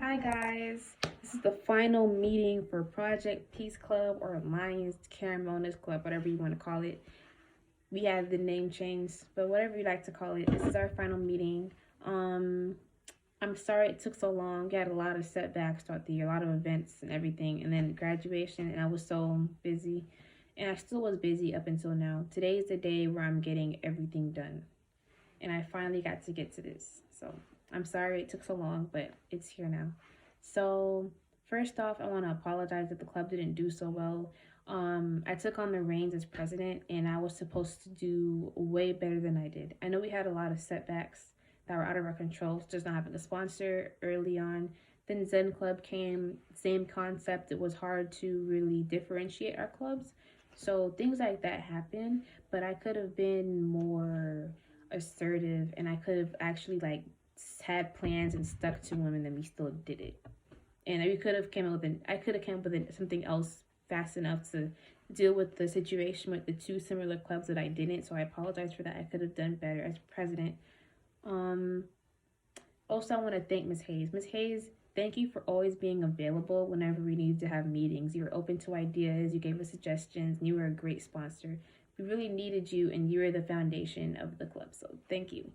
Hi guys, this is the final meeting for Project Peace Club or Lions Caramonas Club, whatever you want to call it. We have the name change, but whatever you like to call it, this is our final meeting. I'm sorry it took so long. We had a lot of setbacks throughout the year, a lot of events and everything, and then graduation, and I was so busy, and I still was busy up until now. Today is the day where I'm getting everything done, and I finally got to get to this. So I'm sorry it took so long, but it's here now. So first off, I want to apologize that the club didn't do so well. I took on the reins as president, and I was supposed to do way better than I did. I know we had a lot of setbacks that were out of our control, just not having a sponsor early on. Then Zen Club came, same concept. It was hard to really differentiate our clubs. So things like that happen, but I could have been more assertive, and I could have actually like had plans and stuck to them, and then we still did it. And we could have I could have came up with something else fast enough to deal with the situation with the two similar clubs that I didn't. So I apologize for that. I could have done better as president. Um, Also, I want to thank Ms. Hayes. Ms. Hayes, thank you for always being available whenever we needed to have meetings. You were open to ideas, you gave us suggestions, and you were a great sponsor. We really needed you, and you were the foundation of the club. So thank you.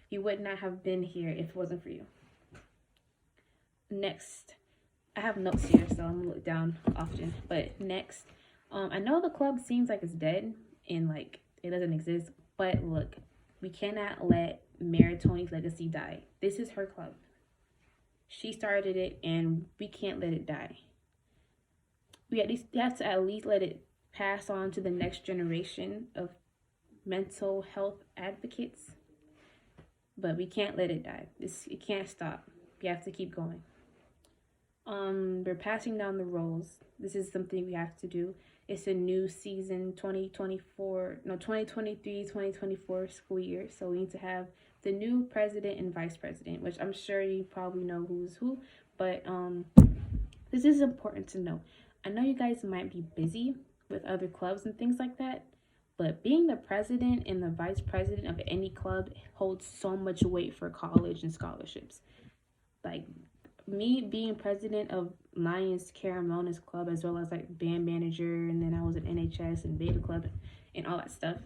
You would not have been here if it wasn't for you. Next, I have notes here, so I'm gonna look down often. But next, I know the club seems like it's dead and like it doesn't exist, but look, we cannot let Mayor Tony's legacy die. This is her club. She started it, and we can't let it die. We have to at least let it pass on to the next generation of mental health advocates, but we can't let it die. It can't stop. We have to keep going. We're passing down the roles. This is something we have to do. It's a new season, 2023-2024 school year. So we need to have the new president and vice president, which I'm sure you probably know who's who, but this is important to know. I know you guys might be busy with other clubs and things like that, but being the president and the vice president of any club holds so much weight for college and scholarships. Like me being president of Lions Caramonas Club, as well as like band manager, and then I was at NHS and Beta Club and all that stuff,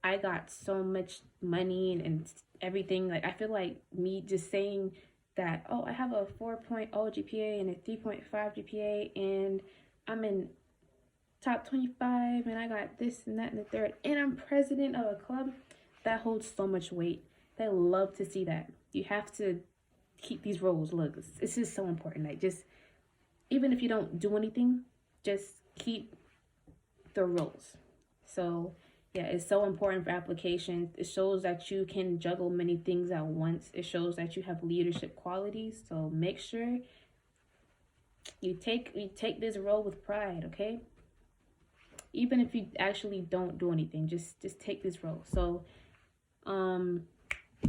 I got so much money and everything. Like I feel like me just saying that, oh, I have a 4.0 GPA and a 3.5 GPA, and I'm in top 25, and I got this and that and the third, and I'm president of a club, that holds so much weight. They love to see that. You have to keep these roles. Look, this is so important. Like, just even if you don't do anything, just keep the roles. So yeah, it's so important for applications. It shows that you can juggle many things at once. It shows that you have leadership qualities. So make sure you take this role with pride, okay? Even if you actually don't do anything, just take this role. So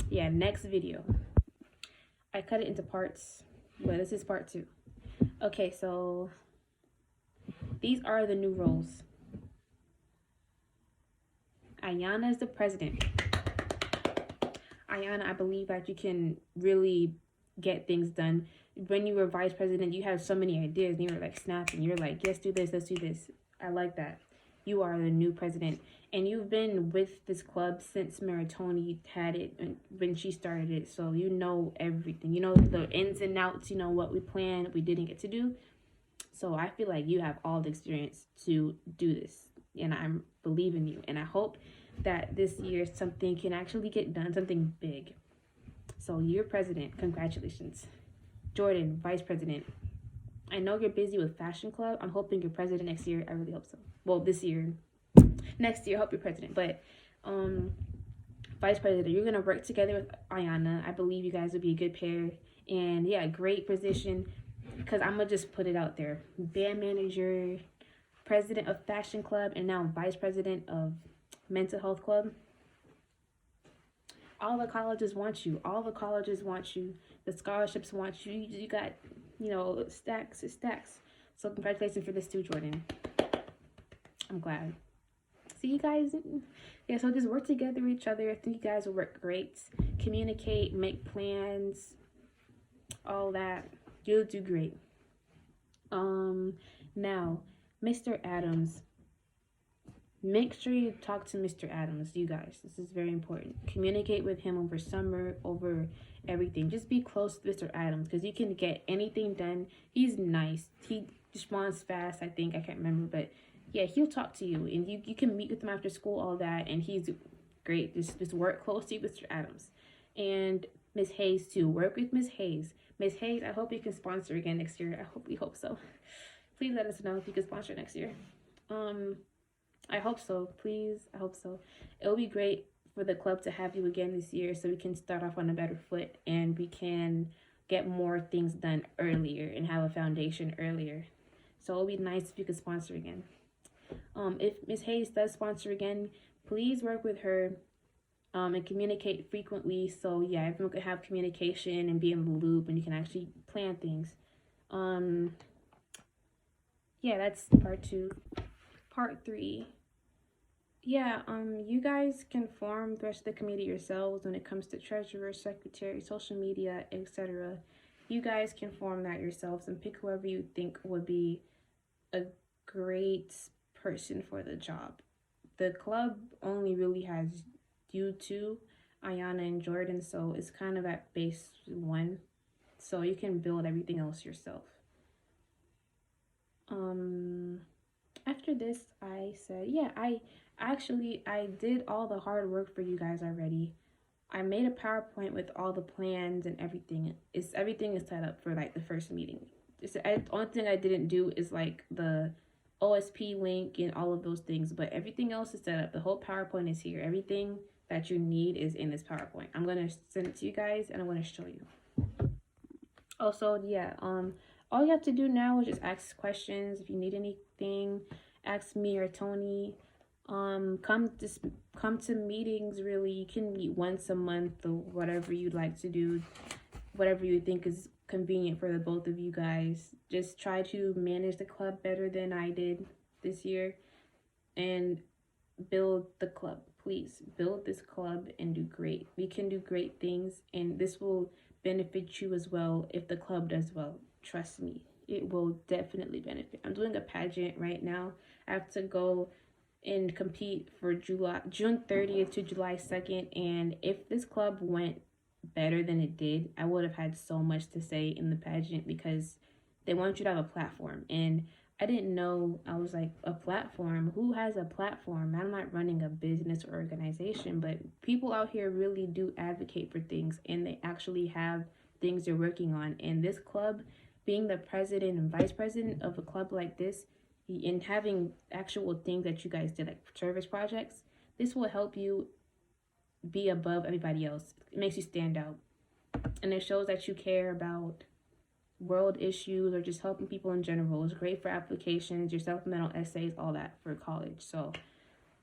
yeah, next video. I cut it into parts, but this is part 2. Okay, so these are the new roles. Ayana is the president. Ayana, I believe that you can really get things done. When you were vice president, you had so many ideas, and you were like snapping. You're like, yes, do this, let's do this. I like that. You are the new president, and you've been with this club since Mayor Tony had it when she started it. So you know everything. You know the ins and outs. You know what we planned, we didn't get to do. So I feel like you have all the experience to do this, and I'm believing you. And I hope that this year something can actually get done, something big. So you're president. Congratulations. Jordan, vice president. I know you're busy with Fashion Club. I'm hoping you're president next year. I really hope so. Well, this year. Next year, I hope you're president. But vice president, you're going to work together with Ayana. I believe you guys will be a good pair. And yeah, great position. Because I'm going to just put it out there. Band manager, president of Fashion Club, and now vice president of Mental Health Club. All the colleges want you. All the colleges want you. The scholarships want you. You got, you know, stacks. So congratulations for this too, Jordan. I'm glad. See you guys. Yeah, so just work together with each other. I think you guys will work great. Communicate, make plans, all that. You'll do great. Now, Mr. Adams. Make sure you talk to Mr. Adams, you guys. This is very important. Communicate with him over summer, over everything. Just be close to Mr. Adams because you can get anything done. He's nice. He responds fast, I think. I can't remember, but yeah, he'll talk to you and you can meet with him after school, all that, and he's great. Just work closely with Mr. Adams. And Miss Hayes too. Work with Miss Hayes. Miss Hayes, I hope you can sponsor again next year. We hope so. Please let us know if you can sponsor next year. I hope so. Please, I hope so. It'll be great for the club to have you again this year so we can start off on a better foot and we can get more things done earlier and have a foundation earlier. So it'll be nice if you could sponsor again. If Miss Hayes does sponsor again, please work with her and communicate frequently. So yeah, everyone can have communication and be in the loop and you can actually plan things. Yeah, that's part 2. Part 3. Yeah, you guys can form the rest of the committee yourselves when it comes to treasurer, secretary, social media, etc. You guys can form that yourselves and pick whoever you think would be a great person for the job. The club only really has you two, Ayana and Jordan, so it's kind of at base 1. So you can build everything else yourself. After this, I said, yeah, I did all the hard work for you guys already. I made a PowerPoint with all the plans and everything. Everything is set up for like the first meeting. The only thing I didn't do is like the OSP link and all of those things, but everything else is set up. The whole PowerPoint is here. Everything that you need is in this PowerPoint. I'm gonna send it to you guys and I'm gonna show you. Also, yeah, all you have to do now is just ask questions. If you need anything, ask me or Tony. Come to meetings. Really, you can meet once a month or whatever you'd like to do, whatever you think is convenient for the both of you guys. Just try to manage the club better than I did this year and build the club. Please build this club and do great. We can do great things and this will benefit you as well if the club does well. Trust me, it will definitely benefit. I'm doing a pageant right now. I have to go and compete for June 30th to July 2nd, and if this club went better than it did, I would have had so much to say in the pageant because they want you to have a platform, and I didn't know. I was like, a platform? Who has a platform? I'm not running a business or organization, but people out here really do advocate for things and they actually have things they're working on. And this club, being the president and vice president of a club like this and having actual things that you guys did, like service projects, this will help you be above everybody else. It makes you stand out. And it shows that you care about world issues or just helping people in general. It's great for applications, your supplemental essays, all that for college. So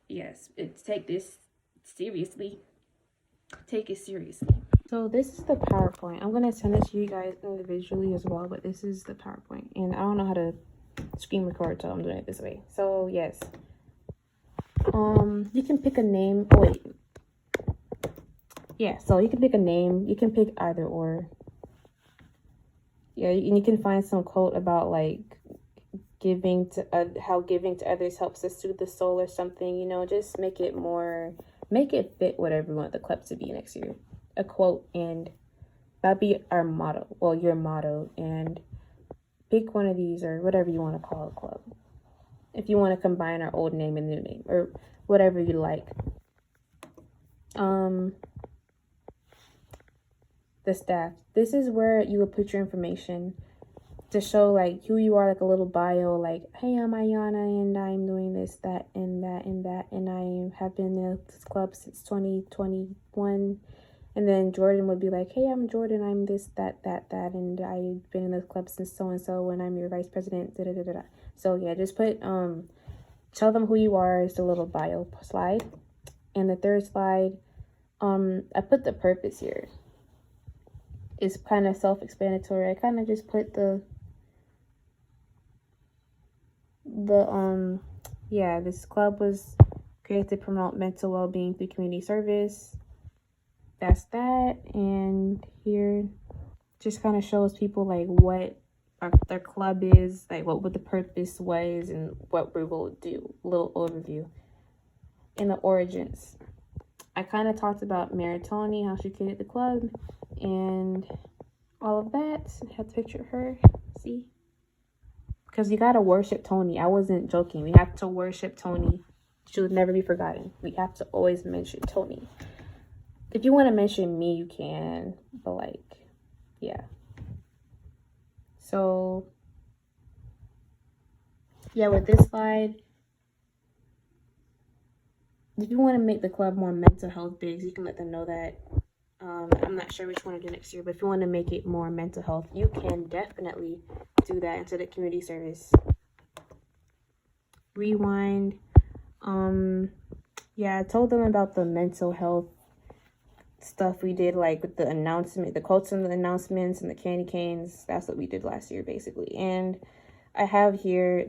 yes, take this seriously. Take it seriously. So this is the PowerPoint. I'm gonna send it to you guys individually as well, but this is the PowerPoint, and I don't know how to screen record, so I'm doing it this way. So yes, you can pick a name. Oh wait, yeah. So you can pick a name. You can pick either or. Yeah, and you can find some quote about like giving to how giving to others helps us soothe the soul or something. You know, just make it fit whatever you want the club to be next year. A quote, and that'd be our motto. Well, your motto, and pick one of these or whatever you want to call a club. If you want to combine our old name and new name or whatever you like. The staff. This is where you would put your information to show like who you are, like a little bio, like, hey, I'm Ayana and I'm doing this, that, and that, and that, and I have been in this club since 2021. And then Jordan would be like, hey, I'm Jordan, I'm this, that, and I've been in this club since so-and-so, and I'm your vice president, da-da-da-da. So yeah, just put, tell them who you are is the little bio slide. And the third slide, I put the purpose here. It's kind of self-explanatory. I kind of just put this club was created to promote mental well-being through community service. That's that. And here just kind of shows people like what their club is, like what the purpose was and what we will do. A little overview. In the origins, I kind of talked about Mary Tony, how she created the club, and all of that. I have to picture her. See? Because you gotta worship Tony. I wasn't joking. We have to worship Tony. She would never be forgotten. We have to always mention Tony. If you want to mention me, you can. But like, yeah. So, yeah, with this slide, if you want to make the club more mental health big, you can let them know that. I'm not sure which one to do next year, but if you want to make it more mental health, you can definitely do that into the community service. Rewind. Yeah, I told them about the mental health stuff we did, like with the announcement, the quotes and the announcements and the candy canes. That's what we did last year, basically. And I have here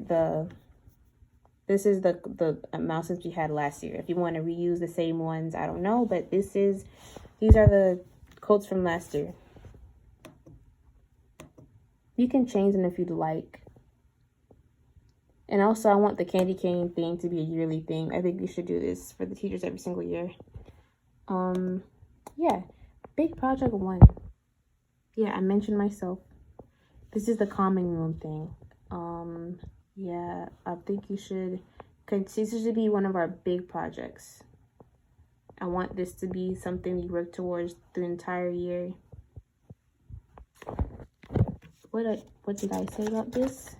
this is the announcements we had last year. If you want to reuse the same ones, I don't know, but these are the quotes from last year. You can change them if you'd like. And also, I want the candy cane thing to be a yearly thing. I think we should do this for the teachers every single year. Yeah, big project 1. Yeah, I mentioned myself. This is the calming room thing. Yeah, I think you should, because this should be one of our big projects. I want this to be something we work towards the entire year. What did I say about this?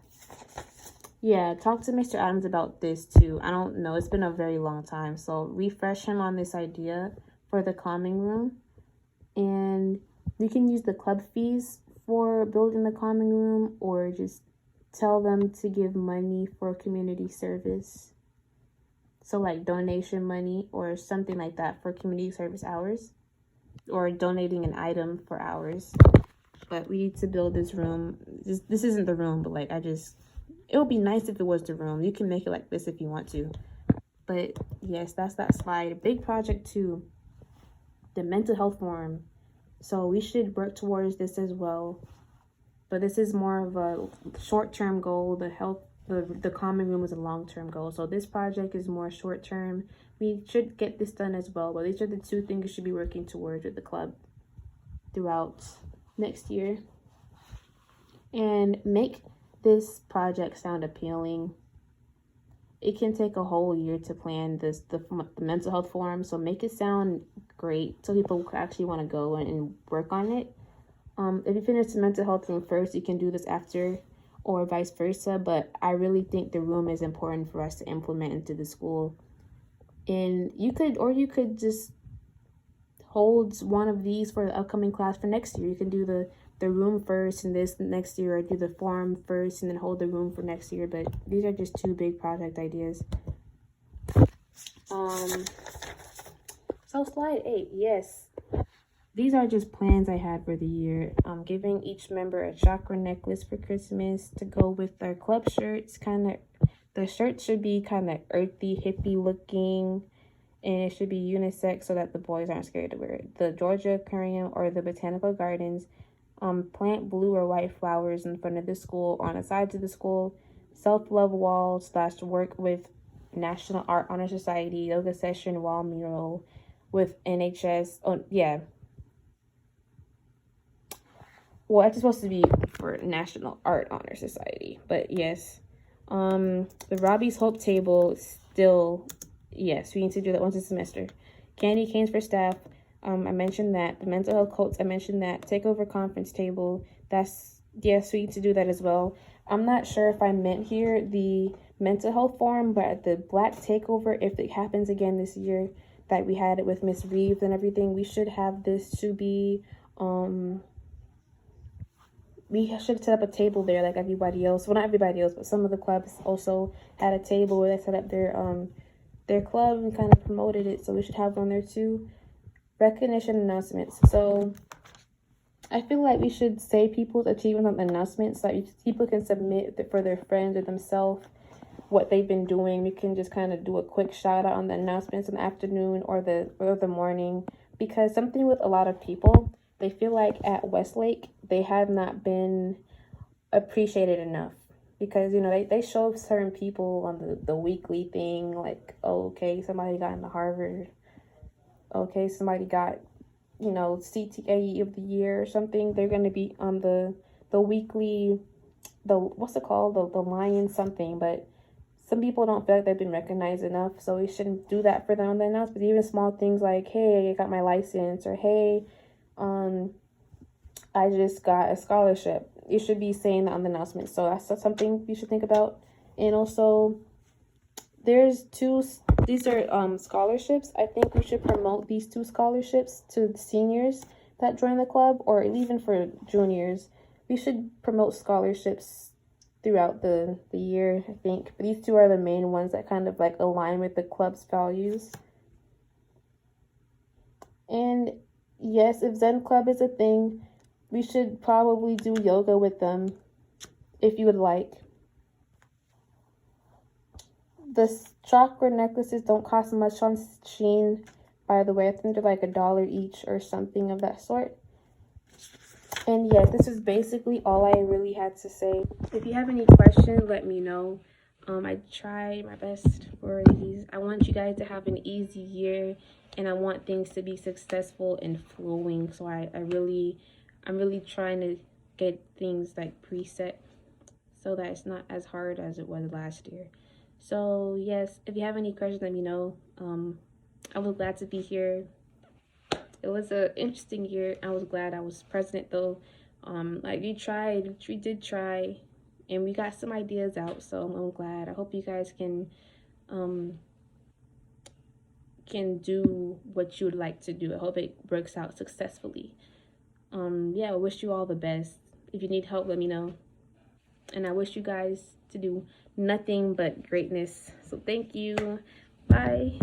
Yeah, talk to Mr. Adams about this too. I don't know. It's been a very long time. So refresh him on this idea for the calming room. And we can use the club fees for building the calming room, or just tell them to give money for community service. So like donation money or something like that for community service hours, or donating an item for hours. But we need to build this room. This isn't the room, but like it would be nice if it was the room. You can make it like this if you want to. But yes, that's that slide. Big project 2, the mental health forum. So we should work towards this as well. But this is more of a short-term goal. The common room is a long-term goal. So this project is more short-term. We should get this done as well. But these are the 2 things you should be working towards with the club throughout next year. And make this project sound appealing. It can take a whole year to plan the mental health forum, so make it sound great so people actually want to go and work on it. If you finish the mental health room first, you can do this after, or vice versa. But I really think the room is important for us to implement into the school. And you could just hold one of these for the upcoming class for next year. You can do the room first and this next year, or do the forum first and then hold the room for next year. But these are just 2 big project ideas. So slide 8, yes. These are just plans I had for the year. Giving each member a chakra necklace for Christmas to go with their club shirts. The shirts should be kind of earthy, hippie looking, and it should be unisex so that the boys aren't scared to wear it. The Georgia Aquarium or the Botanical Gardens. Plant blue or white flowers in front of the school, on the sides of the school. Self-love wall / work with National Art Honor Society, yoga session, wall mural with NHS. Oh, yeah. Well, it's supposed to be for National Art Honor Society, but yes. The Robbie's Hope table still, yes, we need to do that once a semester. Candy canes for staff. I mentioned that. The mental health quotes, I mentioned that. Takeover conference table. Yes, we need to do that as well. I'm not sure if I meant here the mental health forum, but the Black takeover, if it happens again this year, that we had it with Miss Reeves and everything, we should have this to be, we should set up a table there like everybody else. Well, not everybody else, but some of the clubs also had a table where they set up their club and kind of promoted it. So we should have one there too. Recognition announcements. So I feel like we should say people's achievements on the announcements so that people can submit for their friends or themselves what they've been doing. We can just kind of do a quick shout out on the announcements in the afternoon or the morning, because something with a lot of people, they feel like at Westlake they have not been appreciated enough. Because, you know, they show certain people on the weekly thing, like, oh, okay, somebody got into Harvard. Okay, somebody got, you know, CTA of the year or something. They're going to be on the weekly, what's it called? The Lion something. But some people don't feel like they've been recognized enough, so we shouldn't do that for them on the announcements. Even small things like, hey, I got my license, or hey, I just got a scholarship. You should be saying that on the announcement. So that's something you should think about. And also, these are scholarships. I think we should promote these 2 scholarships to the seniors that join the club, or even for juniors. We should promote scholarships throughout the year, I think. But these 2 are the main ones that kind of like align with the club's values. And yes, if Zen Club is a thing, we should probably do yoga with them if you would like. The chakra necklaces don't cost much on Shein, by the way. I think they're like $1 each or something of that sort. And yeah, this is basically all I really had to say. If you have any questions, let me know. I tried my best for these. I want you guys to have an easy year, and I want things to be successful and flowing. So I'm really trying to get things like preset so that it's not as hard as it was last year. So yes, if you have any questions, let me know. I was glad to be here. It was an interesting year. I was glad I was president though. Like we did try, and we got some ideas out. So I'm glad. I hope you guys can do what you would like to do. I hope it works out successfully. Yeah, I wish you all the best. If you need help, let me know. And I wish you guys to do nothing but greatness. So thank you. Bye.